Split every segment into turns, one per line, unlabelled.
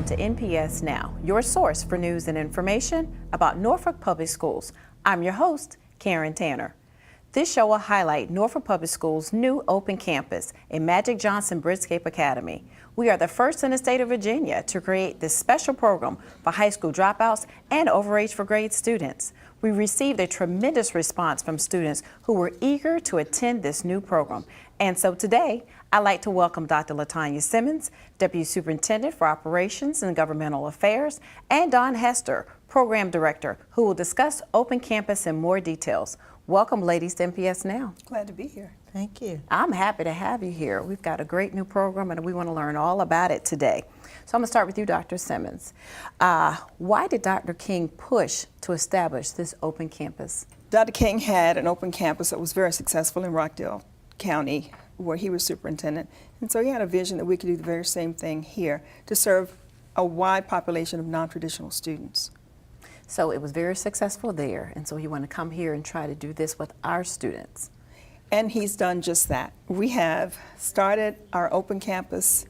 to NPS Now, your source for news and information about Norfolk Public Schools. I'm your host, Karen Tanner. This show will highlight Norfolk Public Schools' new open campus in Magic Johnson Bridgescape Academy. We are the first in the state of Virginia to create this special program for high school dropouts and overage for grade students. We received a tremendous response from students who were eager to attend this new program. And so today, I'd like to welcome Dr. LaTanya Simmons, Deputy Superintendent for Operations and Governmental Affairs, and Don Hester, Program Director, who will discuss Open Campus in more details. Welcome, ladies, to NPS Now.
Glad to be here.
Thank you.
I'm happy to have you here. We've got a great new program, and we want to learn all about it today. So I'm going to start with you, Dr. Simmons. Why did Dr. King push to establish this open campus?
Dr. King had an open campus that was very successful in Rockdale County, where he was superintendent. And so he had a vision that we could do the very same thing here to serve a wide population of non-traditional students.
So it was very successful there, and so you want to come here and try to do this with our students.
And he's done just that. We have started our open campus,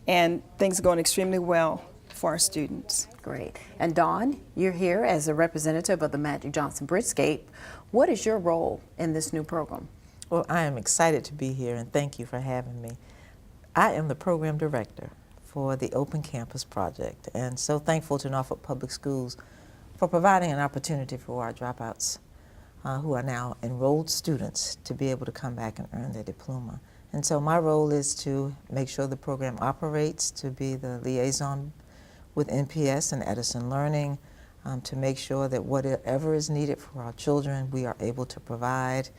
and things are going extremely well for our students.
Great. And Dawn, you're here as a representative of the Magic Johnson Bridgescape. What is your role in this new program?
Well, I am excited to be here, and thank you for having me. I am the Program Director for the Open Campus Project, and so thankful to Norfolk Public Schools for providing an opportunity for our dropouts who are now enrolled students to be able to come back and earn their diploma. And so my role is to make sure the program operates, to be the liaison with NPS and Edison Learning, to make sure that whatever is needed for our children we are able to provide,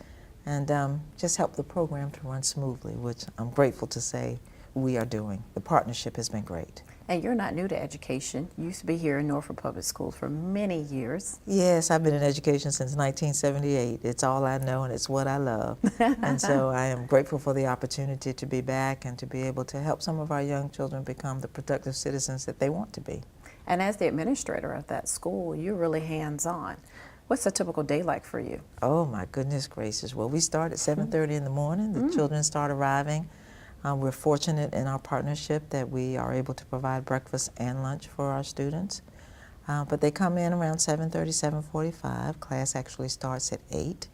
and just help the program to run smoothly, which I'm grateful to say we are doing. The partnership has been great.
And you're not new to education. You used to be here in Norfolk Public Schools for many years.
Yes, I've been in education since 1978. It's all I know and it's what I love. And so I am grateful for the opportunity to be back and to be able to help some of our young children become the productive citizens that they want to be.
And as the administrator of that school, you're really hands-on. What's a typical day like for you?
Oh my goodness gracious. Well, we start at 7:30 in the morning. The children start arriving. We're fortunate in our partnership that we are able to provide breakfast and lunch for our students. But they come in around 7:30, 7:45. Class actually starts at 8.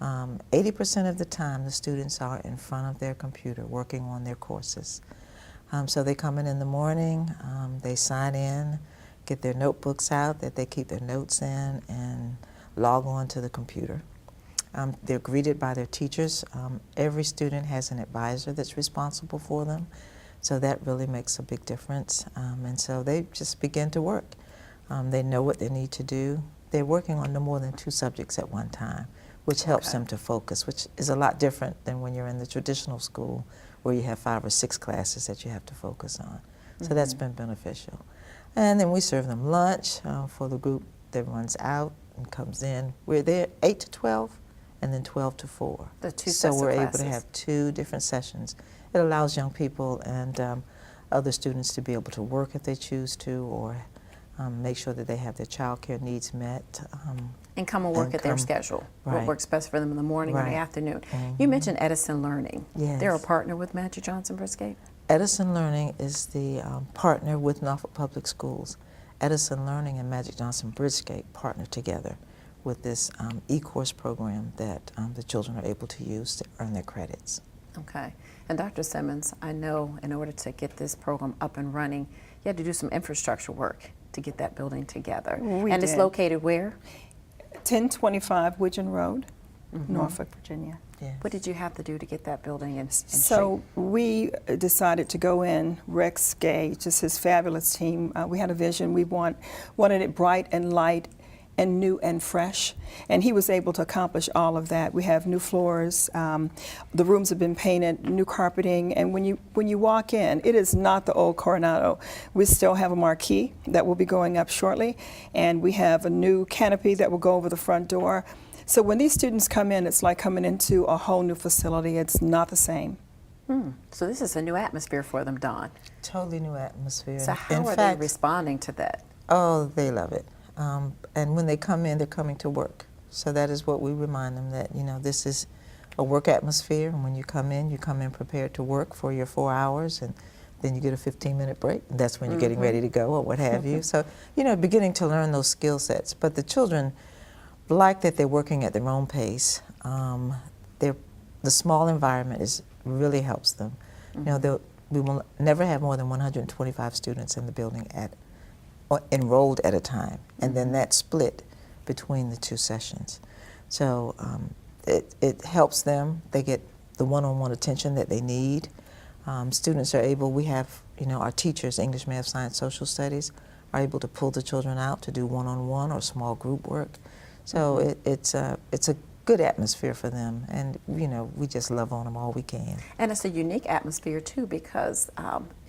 80% of the time the students are in front of their computer working on their courses. So they come in the morning, they sign in, get their notebooks out that they keep their notes in, and log on to the computer. They're greeted by their teachers. Every student has an advisor that's responsible for them, so that really makes a big difference. And so they just begin to work. They know what they need to do. They're working on no more than 2 subjects at one time, which helps them to focus, which is a lot different than when you're in the traditional school where you have 5 or 6 classes that you have to focus on. So that's been beneficial. And then we serve them lunch for the group that runs out and comes in. We're there 8 to 12. And then 12 to 4.
The 2
so
sets of
we're
classes.
able to have 2 different sessions. It allows young people and other students to be able to work if they choose to, or make sure that they have their child care needs met.
And come and work at their schedule.
Right.
What works best for them in the morning or the afternoon. You mentioned Edison Learning.
Yes.
They're a partner with Magic Johnson Bridgescape?
Edison Learning is the partner with Norfolk Public Schools. Edison Learning and Magic Johnson Bridgescape partner together with this e-course program that the children are able to use to earn their credits.
Okay. And Dr. Simmons, I know in order to get this program up and running, you had to do some infrastructure work to get that building together.
We
and
did.
It's located where?
1025 Widgeon Road, Norfolk, Virginia.
Yes.
What did you have to do to get that building in
So we decided to go in. Rex Gay, just his fabulous team. We had a vision. We wanted it bright and light and new and fresh, and he was able to accomplish all of that. We have new floors, the rooms have been painted, new carpeting, and when you walk in, it is not the old Coronado. We still have a marquee that will be going up shortly, and we have a new canopy that will go over the front door. So when these students come in, it's like coming into a whole new facility. It's not the same.
So this is a new atmosphere for them, Dawn.
Totally new atmosphere.
So how are they responding to that?
Oh, they love it. And when they come in, they're coming to work. So that is what we remind them, that, you know, this is a work atmosphere, and when you come in prepared to work for your 4 hours, and then you get a 15-minute break. That's when you're getting ready to go or what have you. So, you know, beginning to learn those skill sets. But the children like that they're working at their own pace. The small environment really helps them. You know, we will never have more than 125 students in the building enrolled at a time, and then that's split between the 2 sessions. So it helps them. They get the one-on-one attention that they need. Students are able, we have, you know, our teachers, English, Math, Science, Social Studies, are able to pull the children out to do one-on-one or small group work. So it's a good atmosphere for them, and you know, we just love on them all we can.
And it's a unique atmosphere too, because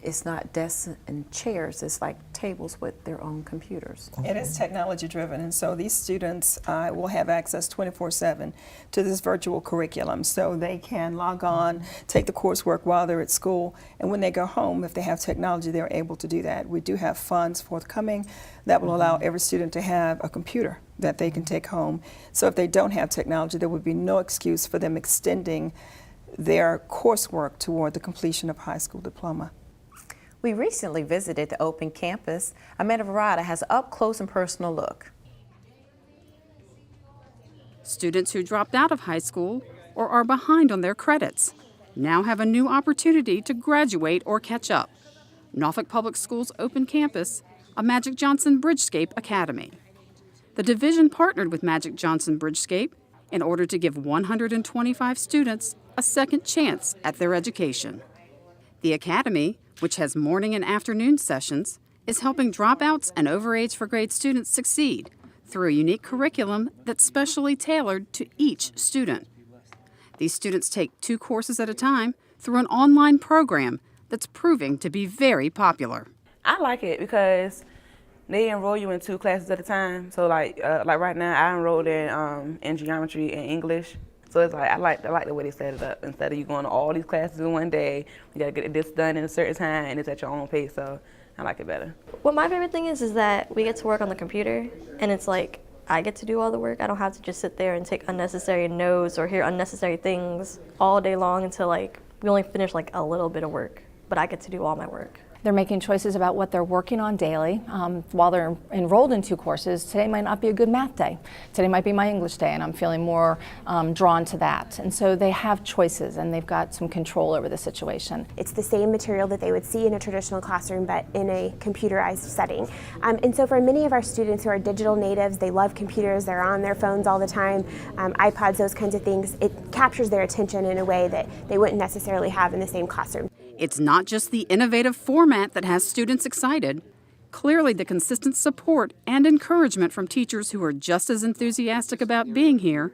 it's not desks and chairs, it's like tables with their own computers.
It is technology driven, and so these students will have access 24/7 to this virtual curriculum, so they can log on, take the coursework while they're at school, and when they go home, if they have technology, they're able to do that. We do have funds forthcoming that will allow every student to have a computer that they can take home. So if they don't have technology, there would be no excuse for them extending their coursework toward the completion of high school diploma.
We recently visited the Open Campus. Amanda Verada has an up-close and personal look.
Students who dropped out of high school or are behind on their credits now have a new opportunity to graduate or catch up. Norfolk Public Schools Open Campus, a Magic Johnson Bridgescape Academy. The division partnered with Magic Johnson Bridgescape in order to give 125 students a second chance at their education. The Academy, which has morning and afternoon sessions, is helping dropouts and overage for grade students succeed through a unique curriculum that's specially tailored to each student. These students take 2 courses at a time through an online program that's proving to be very popular.
I like it because they enroll you in 2 classes at a time. So like right now, I enrolled in geometry and English. So it's like I like the way they set it up. Instead of you going to all these classes in one day, you gotta get this done in a certain time, and it's at your own pace. So I like it better.
What my favorite thing is that we get to work on the computer, and it's like I get to do all the work. I don't have to just sit there and take unnecessary notes or hear unnecessary things all day long until like we only finish like a little bit of work, but I get to do all my work.
They're making choices about what they're working on daily. While they're enrolled in 2 courses, today might not be a good math day. Today might be my English day, and I'm feeling more drawn to that. And so they have choices, and they've got some control over the situation.
It's the same material that they would see in a traditional classroom, but in a computerized setting. And so for many of our students who are digital natives, they love computers, they're on their phones all the time, iPods, those kinds of things. It captures their attention in a way that they wouldn't necessarily have in the same classroom.
It's not just the innovative format that has students excited. Clearly, the consistent support and encouragement from teachers who are just as enthusiastic about being here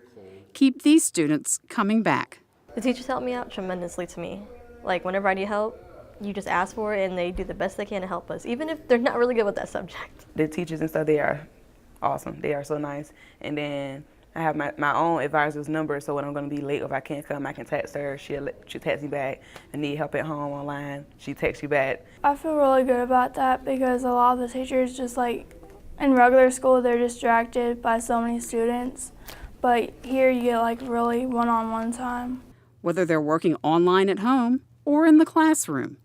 keep these students coming back.
The teachers help me out tremendously to me. Like whenever I need help, you just ask for it and they do the best they can to help us, even if they're not really good with that subject.
The teachers and stuff, they are awesome. They are so nice. And then I have my own advisor's number, so when I'm going to be late or if I can't come, I can text her. She'll text me back. I need help at home online. She texts you back.
I feel really good about that because a lot of the teachers just like in regular school, they're distracted by so many students. But here you get like really one-on-one time.
Whether they're working online at home or in the classroom,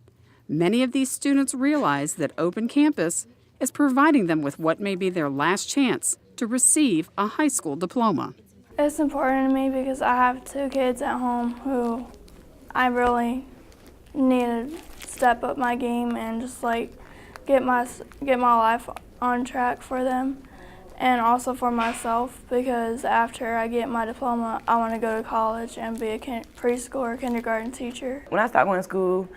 many of these students realize that Open Campus is providing them with what may be their last chance to receive a high school diploma.
It's important to me because I have 2 kids at home who I really need to step up my game and just like get my life on track for them, and also for myself because after I get my diploma, I want to go to college and be a preschool or kindergarten teacher.
When I started going to school,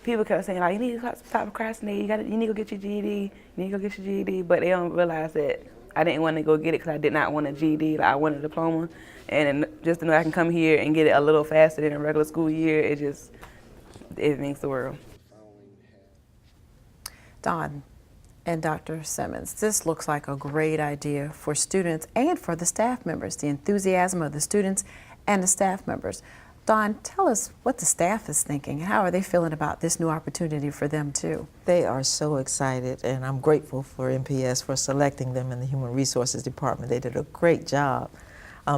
people kept saying like, you need to stop procrastinating. You need to go get your GED. You need to go get your GED. But they don't realize that I didn't want to go get it because I did not want a GED. Like I wanted a diploma, and just to know I can come here and get it a little faster than a regular school year, it means the world.
Dawn and Dr. Simmons, this looks like a great idea for students and for the staff members, the enthusiasm of the students and the staff members. Dawn, tell us what the staff is thinking. How are they feeling about this new opportunity for them too?
They are so excited, and I'm grateful for NPS for selecting them in the Human Resources Department. They did a great job.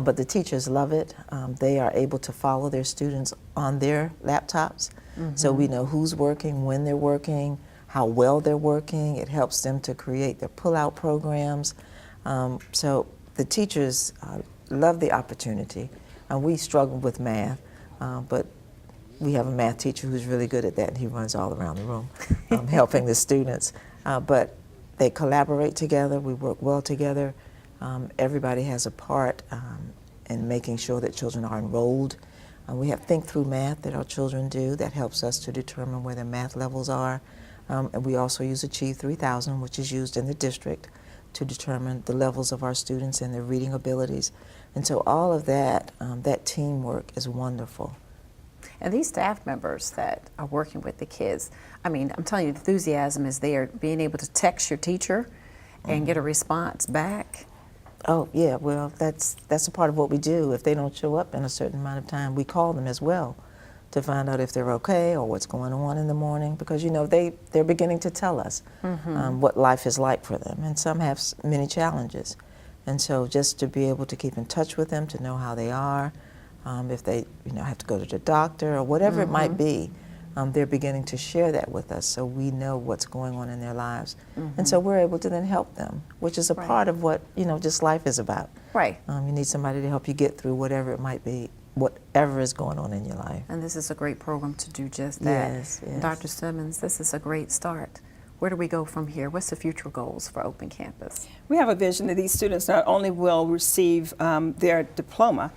But the teachers love it. They are able to follow their students on their laptops. So we know who's working, when they're working, how well they're working. It helps them to create their pull-out programs. So the teachers love the opportunity. We struggle with math, but we have a math teacher who's really good at that, and he runs all around the room helping the students. But they collaborate together, we work well together. Everybody has a part in making sure that children are enrolled. We have Think Through Math that our children do that helps us to determine where their math levels are. And we also use Achieve 3000, which is used in the district to determine the levels of our students and their reading abilities. And so all of that, that teamwork is wonderful.
And these staff members that are working with the kids, I mean, I'm telling you, the enthusiasm is there. Being able to text your teacher and get a response back.
Oh, yeah, well, that's a part of what we do. If they don't show up in a certain amount of time, we call them as well to find out if they're okay or what's going on in the morning, because, you know, they're beginning to tell us what life is like for them, and some have many challenges. And so just to be able to keep in touch with them, to know how they are, if they, you know, have to go to the doctor or whatever it might be, they're beginning to share that with us, so we know what's going on in their lives. And so we're able to then help them, which is a part of what, you know, just life is about.
Right.
You need somebody to help you get through whatever it might be, whatever is going on in your life.
And this is a great program to do just that.
Yes, yes.
Dr. Simmons, this is a great start. Where do we go from here? What's the future goals for Open Campus?
We have a vision that these students not only will receive their diploma,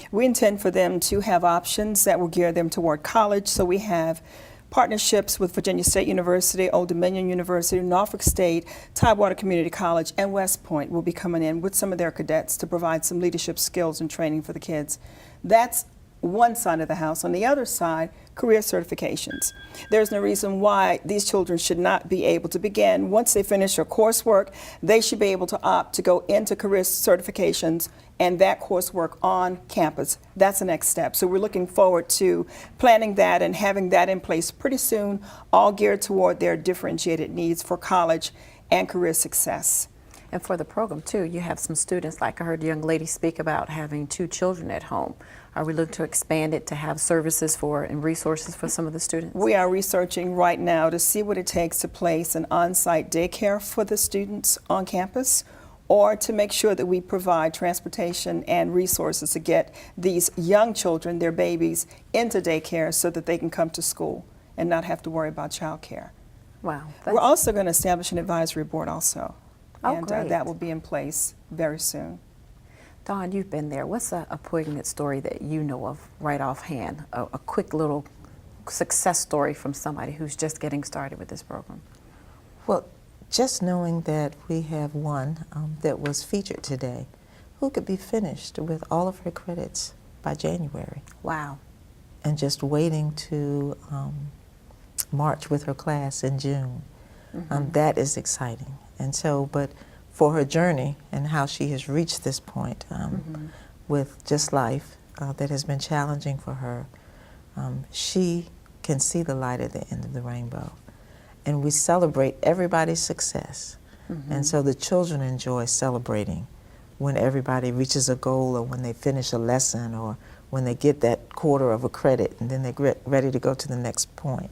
we intend for them to have options that will gear them toward college. So we have partnerships with Virginia State University, Old Dominion University, Norfolk State, Tidewater Community College, and West Point will be coming in with some of their cadets to provide some leadership skills and training for the kids. That's one side of the house. On the other side, career certifications. There's no reason why these children should not be able to begin. Once they finish their coursework, they should be able to opt to go into career certifications and that coursework on campus. That's the next step. So we're looking forward to planning that and having that in place pretty soon, all geared toward their differentiated needs for college and career success.
And for the program, too, you have some students, like I heard a young lady speak about having 2 children at home. Are we looking to expand it to have services for and resources for some of the students?
We are researching right now to see what it takes to place an on-site daycare for the students on campus, or to make sure that we provide transportation and resources to get these young children, their babies, into daycare so that they can come to school and not have to worry about child care.
Wow.
We're also going to establish an advisory board also.
Oh,
and
great.
that will be in place very soon.
Dawn, you've been there. What's a poignant story that you know of right offhand? A quick little success story from somebody who's just getting started with this program?
Well, just knowing that we have one that was featured today who could be finished with all of her credits by January.
Wow.
And just waiting to march with her class in June. That is exciting. And so, but for her journey and how she has reached this point with just life that has been challenging for her, she can see the light at the end of the rainbow. And we celebrate everybody's success. And so the children enjoy celebrating when everybody reaches a goal, or when they finish a lesson, or when they get that quarter of a credit and then they get ready to go to the next point.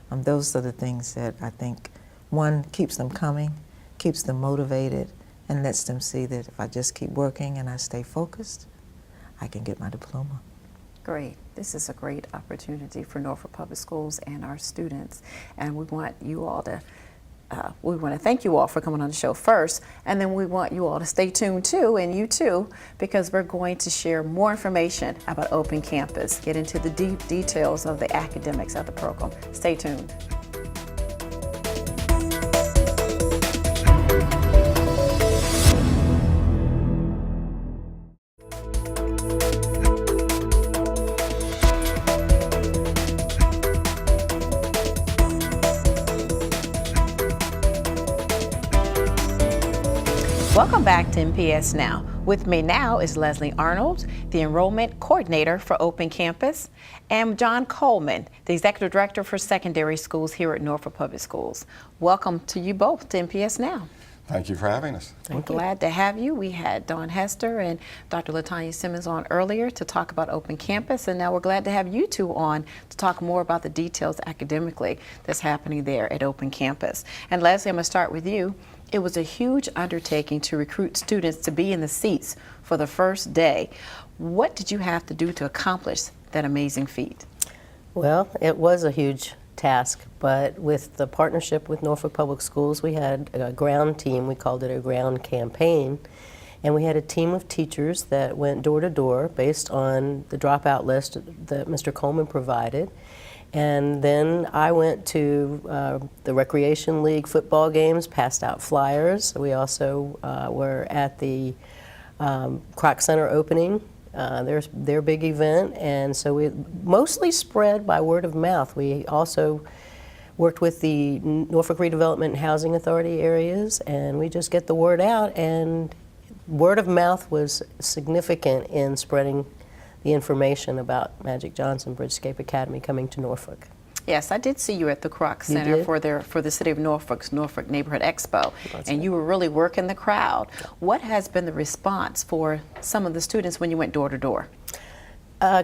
Those are the things that I think, one, keeps them coming, keeps them motivated, and lets them see that if I just keep working and I stay focused, I can get my diploma.
Great. This is a great opportunity for Norfolk Public Schools and our students. And we want you all to, we want to thank you all for coming on the show first, and then we want you all to stay tuned too, and you too, because we're going to share more information about Open Campus, get into the deep details of the academics of the program. Stay tuned. Welcome back to NPS Now. With me now is Leslie Arnold, the Enrollment Coordinator for Open Campus, and John Coleman, the Executive Director for Secondary Schools here at Norfolk Public Schools. Welcome to you both to NPS Now.
Thank you for having us.
We're glad to have you. We had Dawn Hester and Dr. LaTanya Simmons on earlier to talk about Open Campus, and now we're glad to have you two on to talk more about the details academically that's happening there at Open Campus. And Leslie, I'm going to start with you. It was a huge undertaking to recruit students to be in the seats for the first day. What did you have to do to accomplish that amazing feat?
Well, it was a huge task, but with the partnership with Norfolk Public Schools, we had a ground team. We called it a ground campaign, and we had a team of teachers that went door to door based on the dropout list that Mr. Coleman provided. And then I went to the Recreation League football games, passed out flyers. We also were at the Kroc Center opening, their big event, and so we mostly spread by word of mouth. We also worked with the Norfolk Redevelopment and Housing Authority areas, and we just get the word out, and word of mouth was significant in spreading the information about Magic Johnson Bridgescape Academy coming to Norfolk.
Yes, I did see you at the Kroc Center for the City of Norfolk's Norfolk Neighborhood Expo, and you were really working the crowd. What has been the response for some of the students when you went door to door?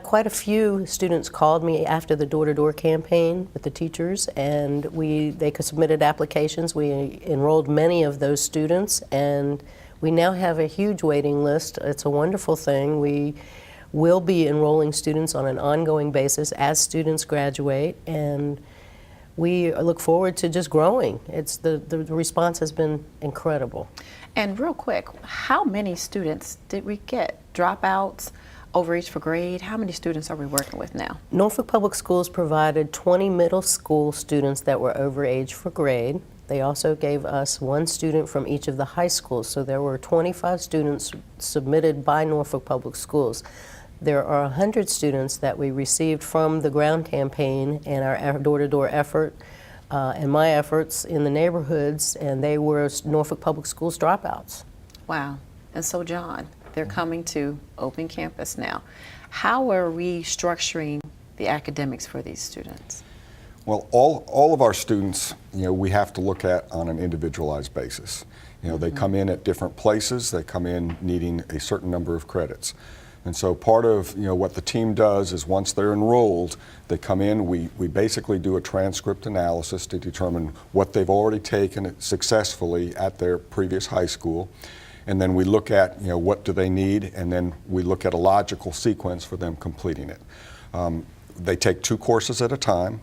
Quite a few students called me after the door-to-door campaign with the teachers, and they submitted applications. We enrolled many of those students, and we now have a huge waiting list. It's a wonderful thing. We will be enrolling students on an ongoing basis as students graduate, and we look forward to just growing. The response has been incredible.
And real quick, how many students did we get? Dropouts, overage for grade? How many students are we working with now?
Norfolk Public Schools provided 20 middle school students that were overage for grade. They also gave us one student from each of the high schools, so there were 25 students submitted by Norfolk Public Schools. There are 100 students that we received from the ground campaign and our door-to-door effort and my efforts in the neighborhoods, and they were Norfolk Public Schools dropouts.
Wow. And so, John, they're coming to Open Campus now. How are we structuring the academics for these students?
Well, all of our students, we have to look at on an individualized basis. They come in at different places. They come in needing a certain number of credits. And so part of what the team does is once they're enrolled, they come in, we basically do a transcript analysis to determine what they've already taken successfully at their previous high school. And then we look at what do they need, and then we look at a logical sequence for them completing it. They take 2 courses at a time.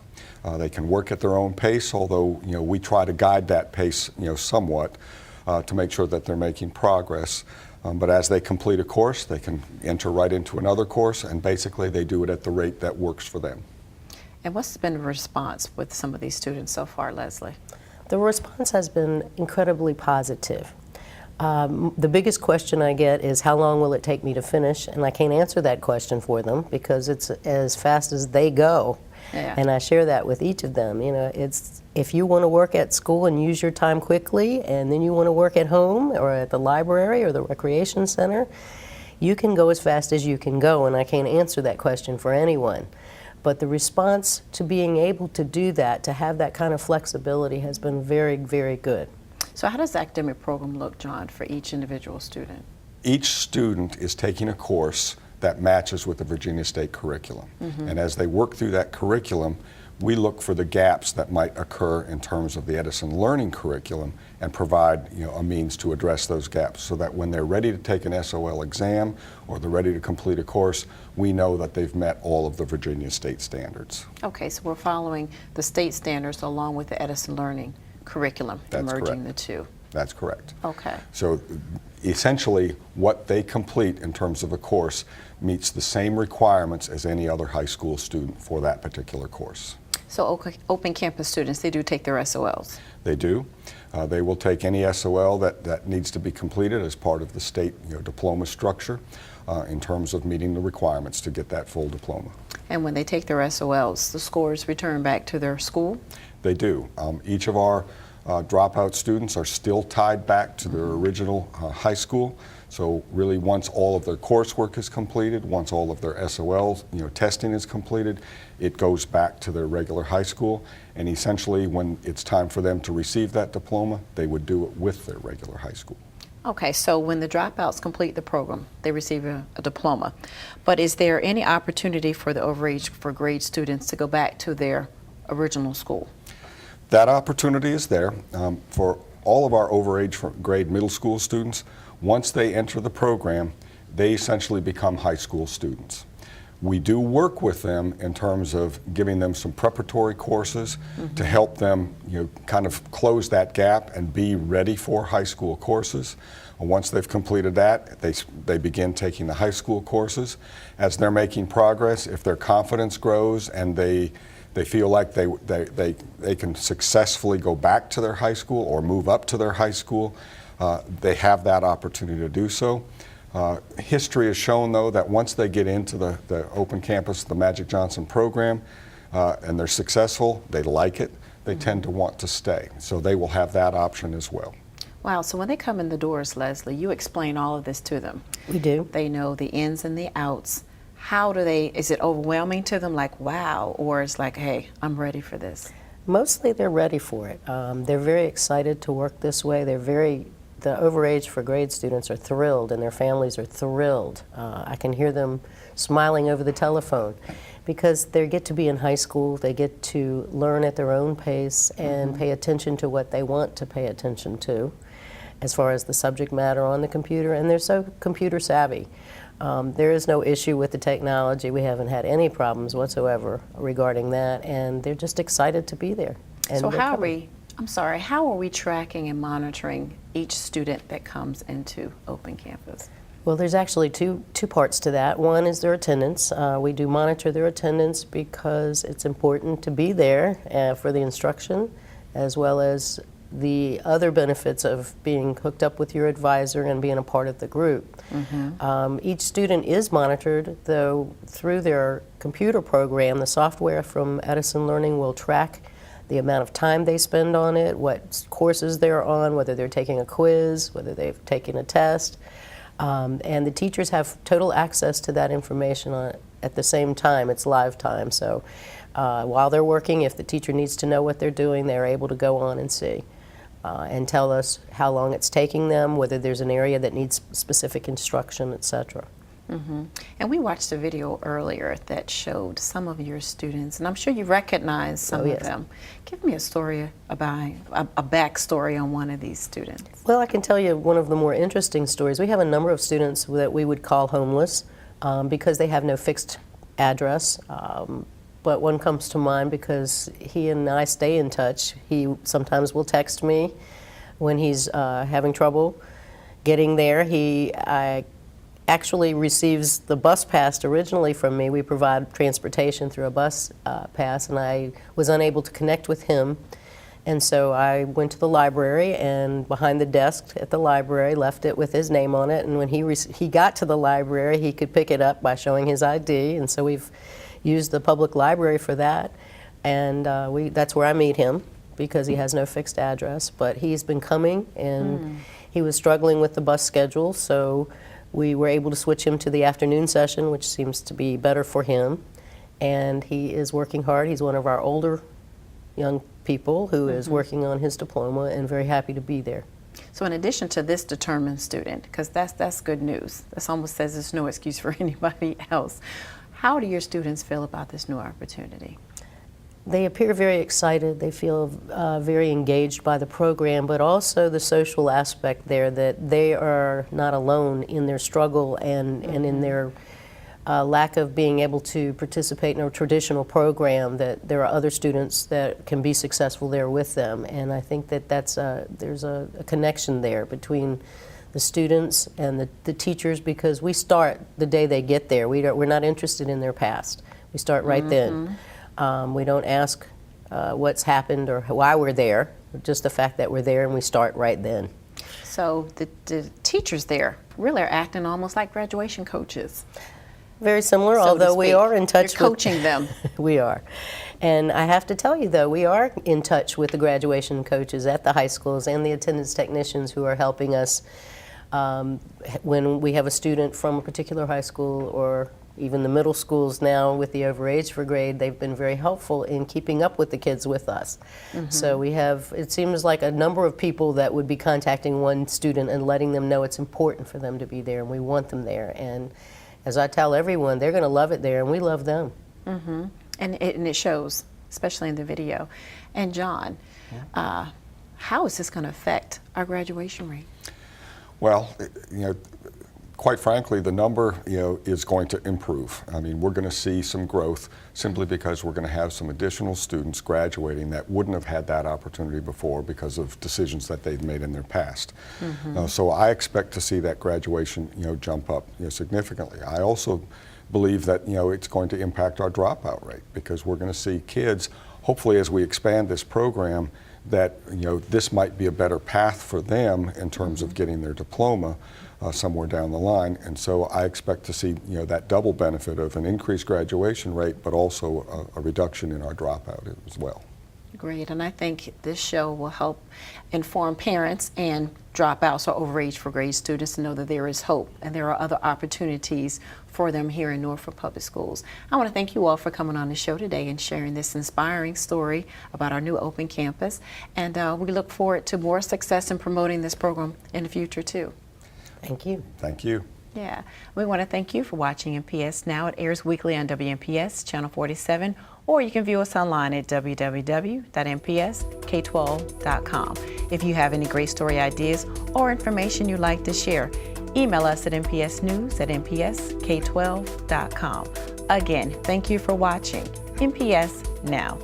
They can work at their own pace, although we try to guide that pace somewhat to make sure that they're making progress. But as they complete a course, they can enter right into another course, and basically they do it at the rate that works for them.
And what's been the response with some of these students so far, Leslie?
The response has been incredibly positive. The biggest question I get is how long will it take me to finish? And I can't answer that question for them because it's as fast as they go.
Yeah.
And I share that with each of them. It's if you want to work at school and use your time quickly, and then you want to work at home or at the library or the recreation center, you can go as fast as you can go, and I can't answer that question for anyone. But the response to being able to do that, to have that kind of flexibility, has been very, very good.
So how does the academic program look, John, for each individual student?
Each student is taking a course that matches with the Virginia State curriculum. And as they work through that curriculum, we look for the gaps that might occur in terms of the Edison Learning curriculum and provide a means to address those gaps so that when they're ready to take an SOL exam or they're ready to complete a course, we know that they've met all of the Virginia State standards.
Okay, so we're following the state standards along with the Edison Learning curriculum,
That's
merging
correct.
the two.
That's correct.
Okay.
So essentially what they complete in terms of a course meets the same requirements as any other high school student for that particular course.
So Open Campus students, they do take their SOLs?
They do. They will take any SOL that needs to be completed as part of the state diploma structure in terms of meeting the requirements to get that full diploma.
And when they take their SOLs, the scores return back to their school?
They do. Each of our Dropout students are still tied back to their original high school. So really, once all of their coursework is completed, once all of their SOL testing is completed, it goes back to their regular high school. And essentially, when it's time for them to receive that diploma, they would do it with their regular high school.
Okay, so when the dropouts complete the program, they receive a diploma. But is there any opportunity for the overage for grade students to go back to their original school?
That opportunity is there. For all of our overage grade middle school students, once they enter the program, they essentially become high school students. We do work with them in terms of giving them some preparatory courses to help them kind of close that gap and be ready for high school courses. And once they've completed that, they begin taking the high school courses. As they're making progress, if their confidence grows and they feel like they can successfully go back to their high school or move up to their high school, they have that opportunity to do so. History has shown, though, that once they get into the Open Campus, the Magic Johnson program, and they're successful, they like it, they tend to want to stay. So they will have that option as well.
Wow, so when they come in the doors, Leslie, you explain all of this to them.
We do.
They know the ins and the outs. How do they, is it overwhelming to them, like, wow, or it's like, hey, I'm ready for this?
Mostly they're ready for it. They're very excited to work this way. The overage for grade students are thrilled, and their families are thrilled. I can hear them smiling over the telephone because they get to be in high school, they get to learn at their own pace and pay attention to what they want to pay attention to as far as the subject matter on the computer, and they're so computer savvy. There is no issue with the technology. We haven't had any problems whatsoever regarding that, and they're just excited to be there. And
So how are we tracking and monitoring each student that comes into Open Campus?
Well, there's actually two parts to that. One is their attendance. We do monitor their attendance because it's important to be there for the instruction, as well as the other benefits of being hooked up with your advisor and being a part of the group. Each student is monitored, though, through their computer program. The software from Edison Learning will track the amount of time they spend on it, what courses they're on, whether they're taking a quiz, whether they've taken a test. And the teachers have total access to that information at the same time. It's live time. So while they're working, if the teacher needs to know what they're doing, they're able to go on and see and tell us how long it's taking them, whether there's an area that needs specific instruction, etc.
And we watched a video earlier that showed some of your students, and I'm sure you recognize some of them. Give me a story about a backstory on one of these students.
Well, I can tell you one of the more interesting stories. We have a number of students that we would call homeless because they have no fixed address. But one comes to mind because he and I stay in touch. He sometimes will text me when he's having trouble getting there. He actually receives the bus pass originally from me. We provide transportation through a bus pass, and I was unable to connect with him. And so I went to the library, and behind the desk at the library left it with his name on it. And when he got to the library, he could pick it up by showing his ID. And so we've used the public library for that. And that's where I meet him because he has no fixed address. But he's been coming, and he was struggling with the bus schedule. So we were able to switch him to the afternoon session, which seems to be better for him. And he is working hard. He's one of our older young people who is working on his diploma and very happy to be there.
So in addition to this determined student, because that's good news, this almost says there's no excuse for anybody else, how do your students feel about this new opportunity?
They appear very excited. They feel very engaged by the program, but also the social aspect there, that they are not alone in their struggle and in their lack of being able to participate in a traditional program, that there are other students that can be successful there with them. And I think that there's a connection there between the students and the teachers, because we start the day they get there. We're not interested in their past. We start right then. We don't ask what's happened or why we're there, just the fact that we're there, and we start right then.
So the teachers there really are acting almost like graduation coaches.
very similar,
so to
although we
speak.
are in touch
You're coaching them.
We are. And I have to tell you, though, we are in touch with the graduation coaches at the high schools and the attendance technicians who are helping us when we have a student from a particular high school, or even the middle schools now with the overage for grade. They've been very helpful in keeping up with the kids with us. So we have, it seems like a number of people that would be contacting one student and letting them know it's important for them to be there and we want them there. And as I tell everyone, they're going to love it there and we love them.
And it shows, especially in the video. And John, how is this going to affect our graduation rate?
Well, you know, quite frankly, the number, you know, is going to improve. I mean, we're going to see some growth simply because we're going to have some additional students graduating that wouldn't have had that opportunity before because of decisions that they've made in their past. So I expect to see that graduation, you know, jump up, you know, significantly. I also believe that, you know, it's going to impact our dropout rate because we're going to see kids, hopefully as we expand this program, that, you know, this might be a better path for them in terms of getting their diploma somewhere down the line. And so I expect to see, you know, that double benefit of an increased graduation rate, but also a reduction in our dropout as well.
Great, and I think this show will help inform parents and dropouts or overage for grade students to know that there is hope and there are other opportunities for them here in Norfolk Public Schools. I want to thank you all for coming on the show today and sharing this inspiring story about our new open campus. And we look forward to more success in promoting this program in the future too.
Thank you.
Thank you.
Yeah, we want to thank you for watching NPS Now. It airs weekly on WNPS Channel 47, or you can view us online at www.npsk12.com. If you have any great story ideas or information you'd like to share, email us at npsnews@npsk12.com. Again, thank you for watching NPS Now.